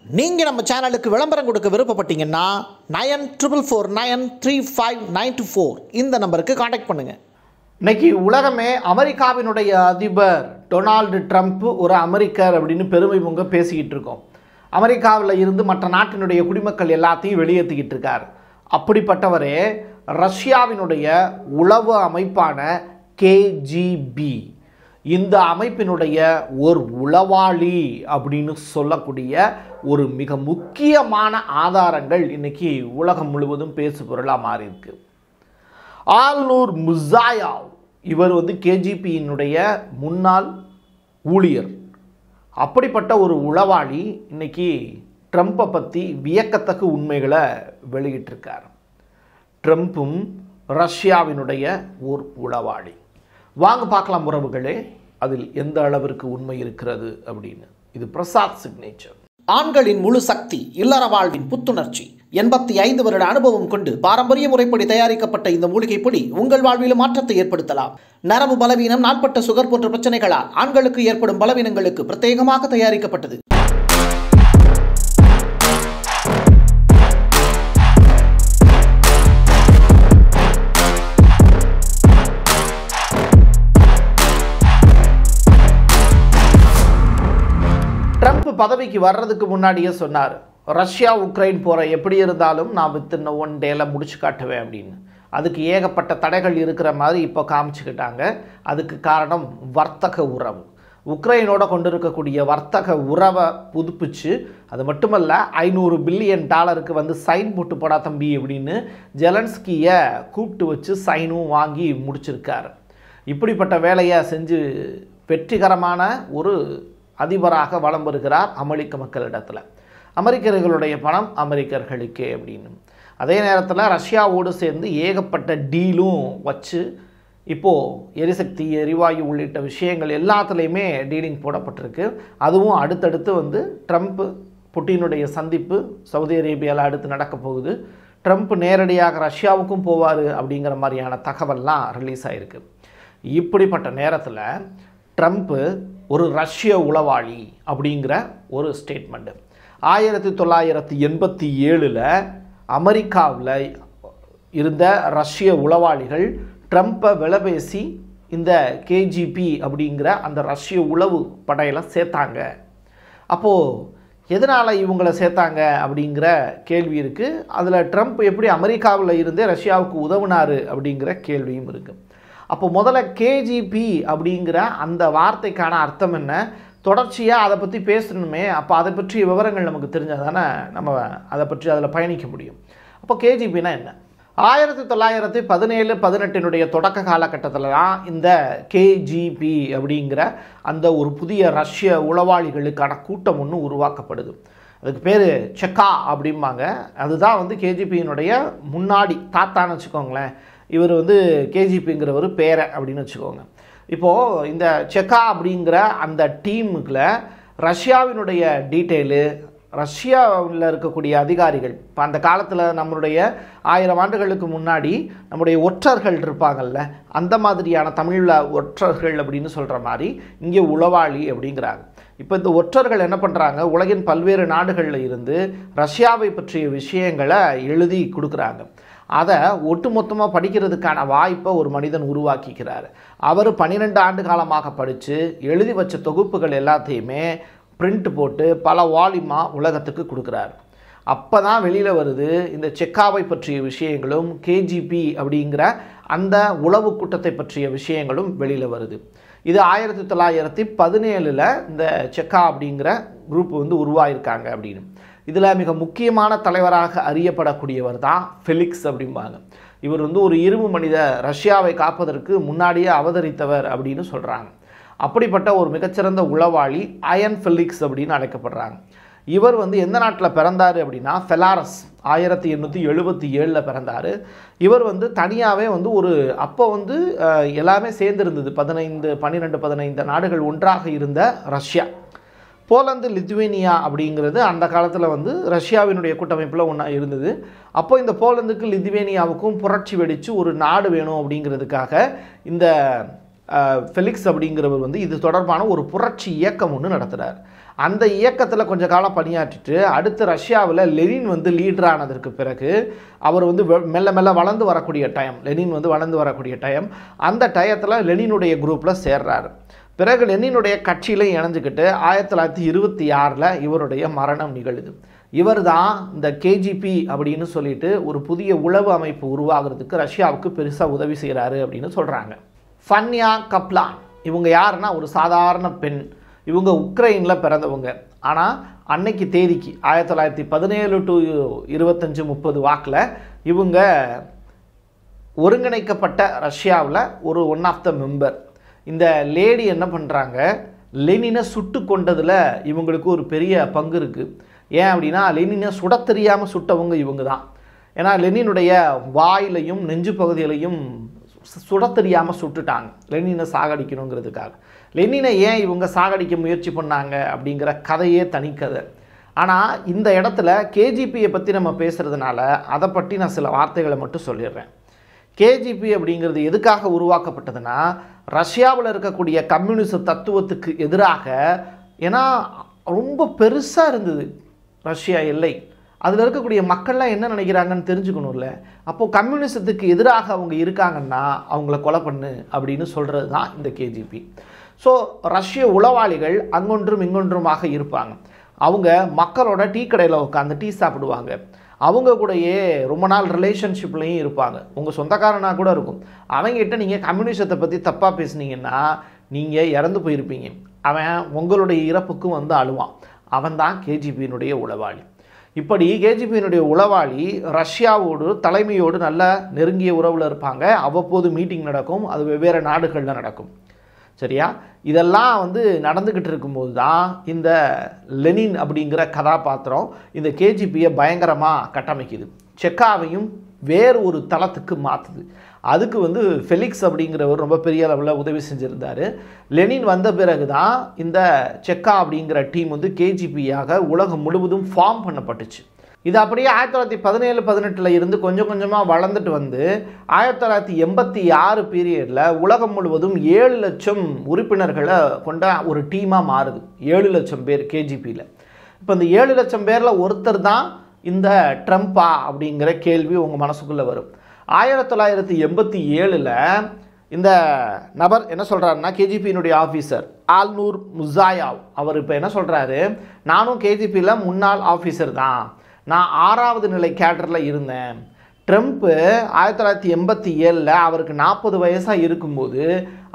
நீங்கள் நம்ம சேனலுக்கு விளம்பரம் கொடுக்க விருப்பப்பட்டீங்கன்னா 94493594 இந்த நம்பருக்கு காண்டாக்ட் பண்ணுங்கள். இன்னைக்கு உலகமே அமெரிக்காவினுடைய அதிபர் டொனால்டு ட்ரம்ப் ஒரு அமெரிக்கர் அப்படின்னு பெருமை பொங்க பேசிக்கிட்டு இருக்கோம். அமெரிக்காவில் இருந்து மற்ற நாட்டினுடைய குடிமக்கள் எல்லாத்தையும் வெளியேற்றிக்கிட்டு இருக்கார். அப்படிப்பட்டவரே ரஷ்யாவினுடைய உளவு அமைப்பான கேஜிபி, இந்த அமைப்பினுடைய ஒரு உளவாளி அப்படின்னு சொல்லக்கூடிய ஒரு மிக முக்கியமான ஆதாரங்கள் இன்னைக்கு உலகம் முழுவதும் பேசு பொருளாக மாறி இருக்கு. ஆல்நூர் முசாயாவ் இவர் கேஜிபியினுடைய முன்னாள் ஊழியர். அப்படிப்பட்ட ஒரு உளவாளி இன்னைக்கு ட்ரம்ப்பை பற்றி வியக்கத்தக்க உண்மைகளை வெளியிட்டிருக்கார். ட்ரம்ப்பும் ரஷ்யாவினுடைய ஒரு உளவாளி. வாங்க பார்க்கலாம் உறவுகளே, அதில் எந்த அளவிற்கு உண்மை இருக்கிறது அப்படின்னு. இது பிரசாத் சிக்னேச்சர். ஆண்களின் முழு சக்தி, இல்லற வாழ்வின் புத்துணர்ச்சி, 85 வருட அனுபவம் கொண்டு பாரம்பரிய முறைப்படி தயாரிக்கப்பட்ட இந்த மூலிகை பொடி உங்கள் வாழ்வில் மாற்றத்தை ஏற்படுத்தலாம். நரம்பு பலவீனம், நாட்பட்ட சுகர் போன்ற பிரச்சனைகளால் ஆண்களுக்கு ஏற்படும் பலவீனங்களுக்கு பிரத்யேகமாக தயாரிக்கப்பட்டது. ட்ரம்ப் பதவிக்கு வர்றதுக்கு முன்னாடியே சொன்னார், ரஷ்யா உக்ரைன் போரை எப்படி இருந்தாலும் நான் வித்தின் 1 டேல முடிச்சு காட்டுவேன் அப்படின்னு. அதுக்கு ஏகப்பட்ட தடைகள் இருக்கிற மாதிரி இப்போ காமிச்சுக்கிட்டாங்க. அதுக்கு காரணம் வர்த்தக உறவு. உக்ரைனோட கொண்டு இருக்கக்கூடிய வர்த்தக உறவை புதுப்பிச்சு, அது மட்டுமல்ல $500 பில்லியன் சைன் போட்டு போடா தம்பி அப்படின்னு ஜெலன்ஸ்கியை கூப்பிட்டு வச்சு சைனும் வாங்கி முடிச்சிருக்காரு. இப்படிப்பட்ட வேலையை செஞ்சு வெற்றிகரமான ஒரு அதிபராக வலம் வருகிறார் அமெரிக்க மக்களிடத்தில். அமெரிக்கர்களுடைய பணம் அமெரிக்கர்களுக்கே அப்படின்னு. அதே நேரத்தில் ரஷ்யாவோடு சேர்ந்து ஏகப்பட்ட டீலும் வச்சு இப்போது எரிசக்தி, எரிவாயு உள்ளிட்ட விஷயங்கள் எல்லாத்துலேயுமே டீலிங் போடப்பட்டிருக்கு. அதுவும் அடுத்தடுத்து ட்ரம்ப் புட்டினுடைய சந்திப்பு சவுதி அரேபியாவில் அடுத்து நடக்க போகுது. ட்ரம்ப் நேரடியாக ரஷ்யாவுக்கும் போவார் அப்படிங்கிற மாதிரியான தகவல்லாம் ரிலீஸ் ஆகிருக்கு. இப்படிப்பட்ட நேரத்தில் ட்ரம்ப்பு ஒரு ரஷ்ய உளவாளி அப்படிங்கிற ஒரு ஸ்டேட்மெண்ட்டு 1987 அமெரிக்காவில் இருந்த ரஷ்ய உளவாளிகள் ட்ரம்ப்பை விலைபேசி இந்த கேஜிபி அப்படிங்கிற அந்த ரஷ்ய உளவு படையில் சேர்த்தாங்க. அப்போது எதனால் இவங்களை சேர்த்தாங்க அப்படிங்கிற கேள்வி இருக்குது. அதில் ட்ரம்ப் எப்படி அமெரிக்காவில் இருந்தே ரஷ்யாவுக்கு உதவுனார் அப்படிங்கிற கேள்வியும் இருக்குது. அப்போ முதல்ல கேஜிபி அப்படிங்கிற அந்த வார்த்தைக்கான அர்த்தம் என்ன, தொடர்ச்சியாக அதை பற்றி பேசணுமே. அப்போ அதை பற்றிய விவரங்கள் நமக்கு தெரிஞ்சால் தானே நம்ம அதை பற்றி அதில் பயணிக்க முடியும். அப்போ கேஜிபினா என்ன? 1917-18 தொடக்க காலகட்டத்தில் தான் இந்த கேஜிபி அப்படிங்கிற அந்த ஒரு புதிய ரஷ்ய உளவாளிகளுக்கான கூட்டம் ஒன்று உருவாக்கப்படுது. அதுக்கு பேர் செக்கா அப்படிம்பாங்க. அதுதான் கேஜிபியினுடைய முன்னாடி தாத்தான்னு வச்சுக்கோங்களேன். இவர் கேஜிபிங்கிறவர் பேரை அப்படின்னு வச்சுக்கோங்க. இப்போது இந்த செக்கா அப்படிங்கிற அந்த டீமுக்குள்ள ரஷ்யாவினுடைய டீட்டெயிலு, ரஷ்யாவில் இருக்கக்கூடிய அதிகாரிகள், இப்போ அந்த காலத்தில் நம்மளுடைய 1000 ஆண்டுகளுக்கு முன்னாடி நம்முடைய ஒற்றர்கள் இருப்பாங்கள்ல, அந்த மாதிரியான தமிழில் ஒற்றர்கள் அப்படின்னு சொல்கிற மாதிரி இங்கே உளவாளி அப்படிங்கிறாங்க. இப்போ இந்த ஒற்றர்கள் என்ன பண்ணுறாங்க, உலகின் பல்வேறு நாடுகளில் இருந்து ரஷ்யாவை பற்றிய விஷயங்களை எழுதி கொடுக்குறாங்க. அதை ஒட்டுமொத்தமாக படிக்கிறதுக்கான வாய்ப்பை ஒரு மனிதன் உருவாக்கிக்கிறார். அவர் 12 ஆண்டு காலமாக படித்து எழுதி வச்ச தொகுப்புகள் எல்லாத்தையுமே பிரிண்ட் போட்டு பல வால்யூமாக உலகத்துக்கு கொடுக்குறாரு. அப்போ தான் வெளியில் வருது இந்த செக்காவை பற்றிய விஷயங்களும் கேஜிபி அப்படிங்கிற அந்த உளவு கூட்டத்தை பற்றிய விஷயங்களும் வெளியில் வருது. இது 1917 இந்த செக்கா அப்படிங்கிற குரூப் உருவாயிருக்காங்க அப்படின்னு. இதில் மிக முக்கியமான தலைவராக அறியப்படக்கூடியவர் தான் ஃபெலிக்ஸ் அப்படிம்பாங்க. இவர் ஒரு இரும்பு மனித, ரஷ்யாவை காப்பதற்கு முன்னாடியே அவதரித்தவர் அப்படின்னு சொல்கிறாங்க. அப்படிப்பட்ட ஒரு மிகச்சிறந்த உளவாளி அயன் ஃபெலிக்ஸ் அப்படின்னு அழைக்கப்படுறாங்க. இவர் எந்த நாட்டில் பிறந்தார் அப்படின்னா ஃபெலாரஸ் 1877 பிறந்தார். இவர் தனியாகவே ஒரு அப்போ எல்லாமே சேர்ந்துருந்தது. 12-15 நாடுகள் ஒன்றாக இருந்த ரஷ்யா. போலந்து, லித்துவேனியா அப்படிங்கிறது அந்த காலத்தில் ரஷ்யாவினுடைய கூட்டமைப்பில் ஒன்றா இருந்தது. அப்போ இந்த போலந்துக்கு லித்துவேனியாவுக்கும் புரட்சி வெடித்து ஒரு நாடு வேணும் அப்படிங்கிறதுக்காக இந்த ஃபெலிக்ஸ் அப்படிங்கிறவர் இது தொடர்பான ஒரு புரட்சி இயக்கம் ஒன்று நடத்துகிறார். அந்த இயக்கத்தில் கொஞ்ச காலம் பணியாற்றிட்டு அடுத்து ரஷ்யாவில் லெனின் வந்து லீடர் ஆனதற்கு பிறகு அவர் வந்து மெல்ல மெல்ல வளர்ந்து வரக்கூடிய டைம், லெனின் வந்து வளர்ந்து வரக்கூடிய டைம், அந்த டயத்தில் லெனினுடைய குரூப்பில் சேர்றாரு. பிறகு லெனினுடைய கட்சியிலையும் இணைஞ்சிக்கிட்டு 1926 இவருடைய மரணம் நிகழுது. இவர் தான் இந்த கேஜிபி அப்படின்னு சொல்லிட்டு ஒரு புதிய உளவு அமைப்பு உருவாகிறதுக்கு ரஷ்யாவுக்கு பெருசாக உதவி செய்கிறாரு அப்படின்னு சொல்கிறாங்க. ஃபன்யா கப்லான் இவங்க யாருன்னா ஒரு சாதாரண பெண். இவங்க உக்ரைனில் பிறந்தவங்க. ஆனால் அன்னைக்கு தேதிக்கு 1917 to 25-30 வாக்கில் இவங்க ஒருங்கிணைக்கப்பட்ட ரஷ்யாவில் ஒரு ஒன் ஆஃப் த மெம்பர். இந்த லேடி என்ன பண்ணுறாங்க, லெனினை சுட்டு கொண்டதில் இவங்களுக்கு ஒரு பெரிய பங்கு இருக்குது. ஏன் அப்படின்னா லெனினை சுட தெரியாமல் சுட்டவங்க இவங்க தான். ஏன்னா லெனினுடைய வாயிலையும் நெஞ்சு பகுதியிலையும் சுட தெரியாமல் சுட்டுட்டாங்க லெனினை சாகடிக்கணுங்கிறதுக்காக. லெனினை ஏன் இவங்க சாகடிக்க முயற்சி பண்ணாங்க அப்படிங்கிற கதையே தனிக்கதை. ஆனால் இந்த இடத்துல கேஜிபியை பற்றி நம்ம பேசுகிறதுனால அதை பற்றி நான் சில வார்த்தைகளை மட்டும் சொல்லிடுறேன். கேஜிபி அப்படிங்கிறது எதுக்காக உருவாக்கப்பட்டதுன்னா ரஷ்யாவில் இருக்கக்கூடிய கம்யூனிச தத்துவத்துக்கு எதிராக. ஏன்னா ரொம்ப பெருசாக இருந்தது ரஷ்யா எல்லை. அதில் இருக்கக்கூடிய மக்கள்லாம் என்ன நினைக்கிறாங்கன்னு தெரிஞ்சுக்கணும்ல. அப்போது கம்யூனிசத்துக்கு எதிராக அவங்க இருக்காங்கன்னா அவங்கள கொலை பண்ணு அப்படின்னு சொல்கிறது தான் இந்த கேஜிபி. ஸோ ரஷ்ய உளவாளிகள் அங்கொன்றும் இங்கொன்றுமாக இருப்பாங்க. அவங்க மக்களோட டீ கடையில் உட்காந்து டீ சாப்பிடுவாங்க. அவங்க கூடயே ரொம்ப நாள் ரிலேஷன்ஷிப்லேயும் இருப்பாங்க. உங்கள் சொந்தக்காரனாக கூட இருக்கும். அவங்ககிட்ட நீங்கள் கம்யூனிசத்தை பற்றி தப்பாக பேசுனீங்கன்னா நீங்கள் இறந்து போயிருப்பீங்க. அவன் உங்களுடைய இறப்புக்கும் வந்து அழுவான். அவன் தான் கேஜிபியினுடைய உளவாளி. இப்படி கேஜிபியினுடைய உளவாளி ரஷ்யாவோடு தலைமையோடு நல்ல நெருங்கிய உறவில் இருப்பாங்க. அவ்வப்போது மீட்டிங் நடக்கும். அது வெவ்வேறு நாடுகளில் நடக்கும். சரியா? இதெல்லாம் வந்து நடந்துக்கிட்டு இருக்கும்போது தான் இந்த லெனின் அப்படிங்கிற கதாபாத்திரம் இந்த கேஜிபியை பயங்கரமாக கட்டமைக்குது. செக்காவையும் வேறு ஒரு தளத்துக்கு மாற்றுது. அதுக்கு வந்து ஃபெலிக்ஸ் அப்படிங்கிறவர் ரொம்ப பெரிய அளவில் உதவி செஞ்சுருந்தார். லெனின் வந்த பிறகு தான் இந்த செக்கா அப்படிங்கிற டீம் வந்து கேஜிபியாக உலகம் முழுவதும் ஃபார்ம் பண்ணப்பட்டுச்சு. இது அப்படியே 1917-18 இருந்து கொஞ்சம் கொஞ்சமாக வளர்ந்துட்டு வந்து 1986 பீரியடில் உலகம் முழுவதும் 7 லட்சம் உறுப்பினர்களை கொண்ட ஒரு டீமாக மாறுது. 7 லட்சம் பேர் கேஜிபியில். இப்போ இந்த 7 லட்சம் பேரில் ஒருத்தர் தான் இந்த ட்ரம்பா அப்படிங்கிற கேள்வி உங்கள் மனசுக்குள்ளே வரும். 1987 இந்த நபர் என்ன சொல்கிறாருன்னா, கேஜிபியினுடைய ஆஃபீஸர் ஆல்நூர் முசாயாவ் அவர் இப்போ என்ன சொல்கிறாரு, நானும் கேஜிபியில் முன்னாள் ஆஃபீஸர் தான், நான் 6வது நிலை கேடரில் இருந்தேன். ட்ரம்ப்பு 1987 அவருக்கு 40 வயசாக இருக்கும்போது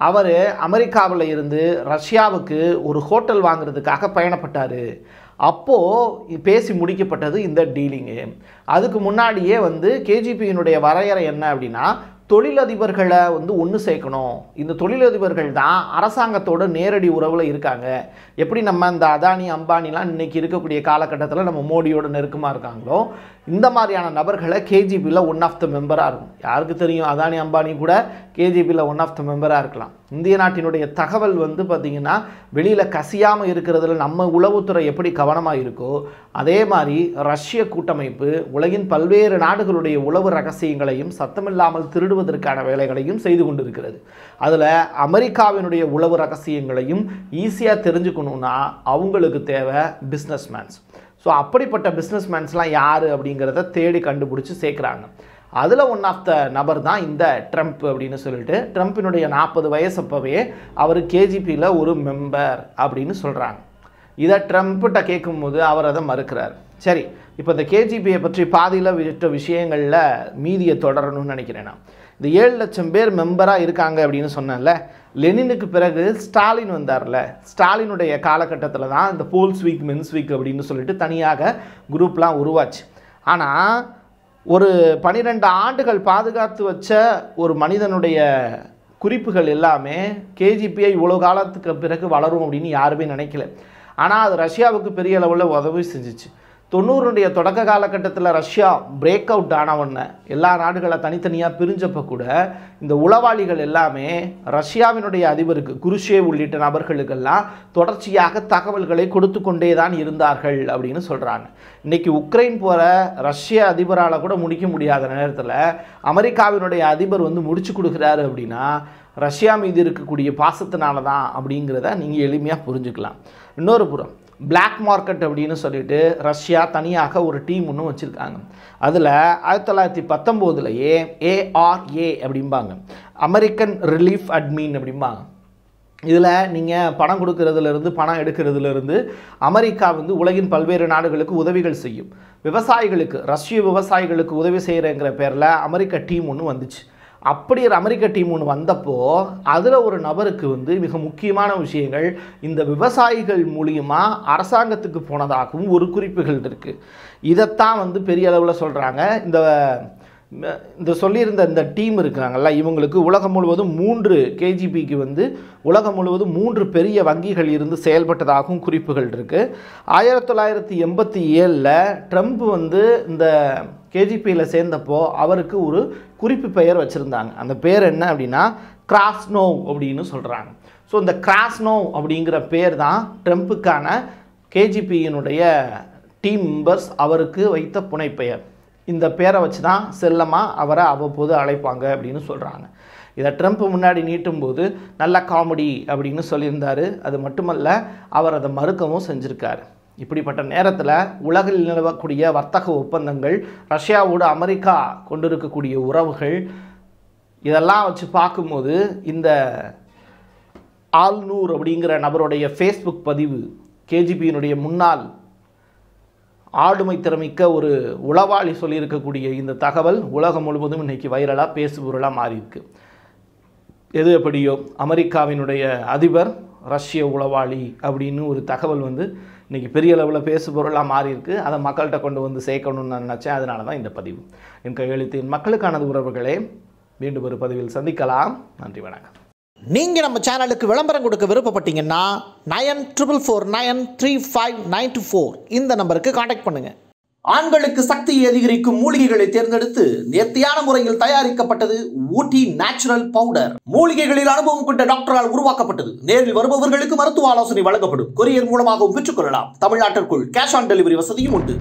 அவர் அமெரிக்காவில் இருந்து ரஷ்யாவுக்கு ஒரு ஹோட்டல் வாங்குறதுக்காக பயணப்பட்டார். அப்போது பேசி முடிக்கப்பட்டது இந்த டீலிங்கு. அதுக்கு முன்னாடியே வந்து கேஜிபியினுடைய வரையறை என்ன அப்படின்னா, தொழிலதிபர்களை வந்து ஒன்று சேர்க்கணும். இந்த தொழிலதிபர்கள் தான் அரசாங்கத்தோட நேரடி உறவில் இருக்காங்க. எப்படி நம்ம இந்த அதானி அம்பானிலாம் இன்றைக்கி இருக்கக்கூடிய காலகட்டத்தில் நம்ம மோடியோட நெருக்கமாக இருக்காங்களோ, இந்த மாதிரியான நபர்களை கேஜிபியில் ஒன் ஆஃப் த மெம்பராக இருக்கும். யாருக்கு தெரியும், அதானி அம்பானி கூட கேஜிபியில் ஒன் ஆஃப் த மெம்பராக இருக்கலாம். இந்திய நாட்டினுடைய தகவல் வந்து பார்த்திங்கன்னா வெளியில் கசியாமல் இருக்கிறதுல நம்ம உளவுத்துறை எப்படி கவனமாக இருக்கோ, அதே மாதிரி ரஷ்ய கூட்டமைப்பு உலகின் பல்வேறு நாடுகளுடைய உளவு ரகசியங்களையும் சத்தமில்லாமல் திருடுவதற்கான வேலைகளையும் செய்து கொண்டிருக்கிறது. அதில் அமெரிக்காவினுடைய உளவு ரகசியங்களையும் ஈஸியாக தெரிஞ்சுக்கணுன்னா அவங்களுக்கு தேவை பிஸ்னஸ்மேன்ஸ். ஸோ அப்படிப்பட்ட பிஸ்னஸ்மேன்ஸ்லாம் யார் அப்படிங்கிறத தேடி கண்டுபிடிச்சி சேர்க்குறாங்க. அதில் ஒன் ஆஃப் த நபர் தான் இந்த ட்ரம்ப் அப்படின்னு சொல்லிட்டு, ட்ரம்ப்பினுடைய 40 வயசப்பவே அவர் கேஜிபியில் ஒரு மெம்பர் அப்படின்னு சொல்கிறாங்க. இதை ட்ரம்ப்கிட்ட கேட்கும்போது அவர் அதை மறுக்கிறார். சரி, இப்போ இந்த கேஜிபியை பற்றி பாதியில் விட்ட விஷயங்களில் மீதியை தொடரணும்னு நினைக்கிறேன். நான் இந்த 7 லட்சம் பேர் மெம்பராக இருக்காங்க அப்படின்னு சொன்னேன்ல. லெனினுக்கு பிறகு ஸ்டாலின் வந்தார்ல, ஸ்டாலினுடைய காலகட்டத்தில் தான் இந்த போல்ஸ்வீக் மென்ஸ்வீக் அப்படின்னு சொல்லிட்டு தனியாக குரூப்லாம் உருவாச்சு. ஆனால் ஒரு 12 ஆண்டுகள் பாதுகாத்து வச்ச ஒரு மனிதனுடைய குறிப்புகள் எல்லாமே கேஜிபியை இவ்வளோ காலத்துக்கு பிறகு வளரும் அப்படின்னு யாருமே நினைக்கல. ஆனால் அது ரஷ்யாவுக்கு பெரிய அளவில் உதவி செஞ்சிச்சு. 90னுடைய தொடக்க காலகட்டத்தில் ரஷ்யா பிரேக் அவுட் ஆனவொன்ன எல்லா நாடுகளை தனித்தனியாக பிரிஞ்சப்போ கூட இந்த உளவாளிகள் எல்லாமே ரஷ்யாவினுடைய அதிபருக்கு குருஷேவ் உள்ளிட்ட நபர்களுக்கெல்லாம் தொடர்ச்சியாக தகவல்களை கொடுத்து கொண்டே தான் இருந்தார்கள் அப்படின்னு சொல்கிறாங்க. இன்றைக்கி உக்ரைன் போகிற ரஷ்ய அதிபரால் கூட முடிக்க முடியாத நேரத்தில் அமெரிக்காவினுடைய அதிபர் வந்து முடிச்சு கொடுக்குறாரு அப்படின்னா ரஷ்யா மீது இருக்கக்கூடிய பாசத்தினால தான் அப்படிங்கிறத நீங்கள் எளிமையாக புரிஞ்சுக்கலாம். இன்னொரு புறம் பிளாக் மார்க்கெட் அப்படின்னு சொல்லிட்டு ரஷ்யா தனியாக ஒரு டீம் ஒன்று வச்சுருக்காங்க. அதில் 1919 ARA அப்படிம்பாங்க, அமெரிக்கன் ரிலீஃப் அட்மின் அப்படிம்பாங்க. இதில் நீங்கள் பணம் கொடுக்கறதுலேருந்து பணம் எடுக்கிறதுலேருந்து அமெரிக்கா வந்து உலகின் பல்வேறு நாடுகளுக்கு உதவிகள் செய்யும். விவசாயிகளுக்கு, ரஷ்ய விவசாயிகளுக்கு உதவி செய்கிறங்கிற பேரில் அமெரிக்க டீம் ஒன்று வந்துச்சு. அப்படி ஒரு அமெரிக்க டீம் ஒன்று வந்தப்போ அதில் ஒரு நபருக்கு வந்து மிக முக்கியமான விஷயங்கள் இந்த விவசாயிகள் மூலியமாக அரசாங்கத்துக்கு போனதாகவும் ஒரு குறிப்புகள் இருக்குது. இதைத்தான் வந்து பெரிய அளவில் சொல்கிறாங்க. இந்த சொல்லியிருந்த இந்த டீம் இருக்கிறாங்கல்ல, இவங்களுக்கு உலகம் முழுவதும் 3 KGBக்கு வந்து உலகம் முழுவதும் 3 பெரிய வங்கிகள் இருந்து செயல்பட்டதாகவும் குறிப்புகள் இருக்குது. 1987 ட்ரம்ப் வந்து இந்த KGBயில் சேர்ந்தப்போ அவருக்கு ஒரு குறிப்பு பெயர் வச்சுருந்தாங்க. அந்த பேர் என்ன அப்படின்னா கிராஸ்னோவ் அப்படின்னு சொல்கிறாங்க. ஸோ இந்த கிராஸ்னோவ் அப்படிங்கிற பேர் தான் ட்ரம்ப்புக்கான KGBயினுடைய டீம் மெம்பர்ஸ் அவருக்கு வைத்த புனைப்பெயர். இந்த பேரை வச்சு தான் செல்லமாக அவரை அவ்வப்போது அழைப்பாங்க அப்படின்னு சொல்கிறாங்க. இதை ட்ரம்ப் முன்னாடி நீட்டும்போது நல்ல காமெடி அப்படின்னு சொல்லியிருந்தார். அது மட்டுமல்ல, அவர் அதை மறுக்கவும் செஞ்சுருக்காரு. இப்படிப்பட்ட நேரத்தில் உலகில் நிலவக்கூடிய வர்த்தக ஒப்பந்தங்கள், ரஷ்யாவோடு அமெரிக்கா கொண்டிருக்கக்கூடிய உறவுகள், இதெல்லாம் வச்சு பார்க்கும்போது இந்த ஆல்நூர் அப்படிங்கிற நபருடைய ஃபேஸ்புக் பதிவு, KGBயினுடைய முன்னாள் ஆளுமை திறமிக்க ஒரு உளவாளி சொல்லியிருக்கக்கூடிய இந்த தகவல் உலகம் முழுவதும் இன்றைக்கி வைரலாக பேசுபொருளாக மாறியிருக்கு. எது எப்படியோ அமெரிக்காவினுடைய அதிபர் ரஷ்ய உளவாளி அப்படின்னு ஒரு தகவல் வந்து இன்றைக்கி பெரிய அளவில் பேசுபொருளாக மாறியிருக்கு. அதை மக்கள்கிட்ட கொண்டு வந்து சேர்க்கணும்னு நான் நினச்சேன். அதனால தான் இந்த பதிவு. என் கையெழுத்தின் மக்களுக்கானது உறவுகளே. மீண்டும் ஒரு பதிவில் சந்திக்கலாம். நன்றி, வணக்கம். நீங்கள் நம்ம சேனலுக்கு விளம்பரம் கொடுக்க விருப்பப்பட்டீங்கன்னா 94493592 இந்த நம்பருக்கு காண்டாக்ட் பண்ணுங்கள். ஆண்களுக்கு சக்தியை அதிகரிக்கும் மூலிகைகளை தேர்ந்தெடுத்து நேர்த்தியான முறையில் தயாரிக்கப்பட்டது ஊட்டி நேச்சுரல் பவுடர். மூலிகைகளில் அனுபவம் கொண்ட டாக்டரால் உருவாக்கப்பட்டது. நேரில் வருபவர்களுக்கு மருத்துவ ஆலோசனை வழங்கப்படும். கொரியர் மூலமாகவும் பெற்றுக்கொள்ளலாம். தமிழ்நாட்டிற்குள் கேஷ் ஆன் டெலிவரி வசதியும் உண்டு.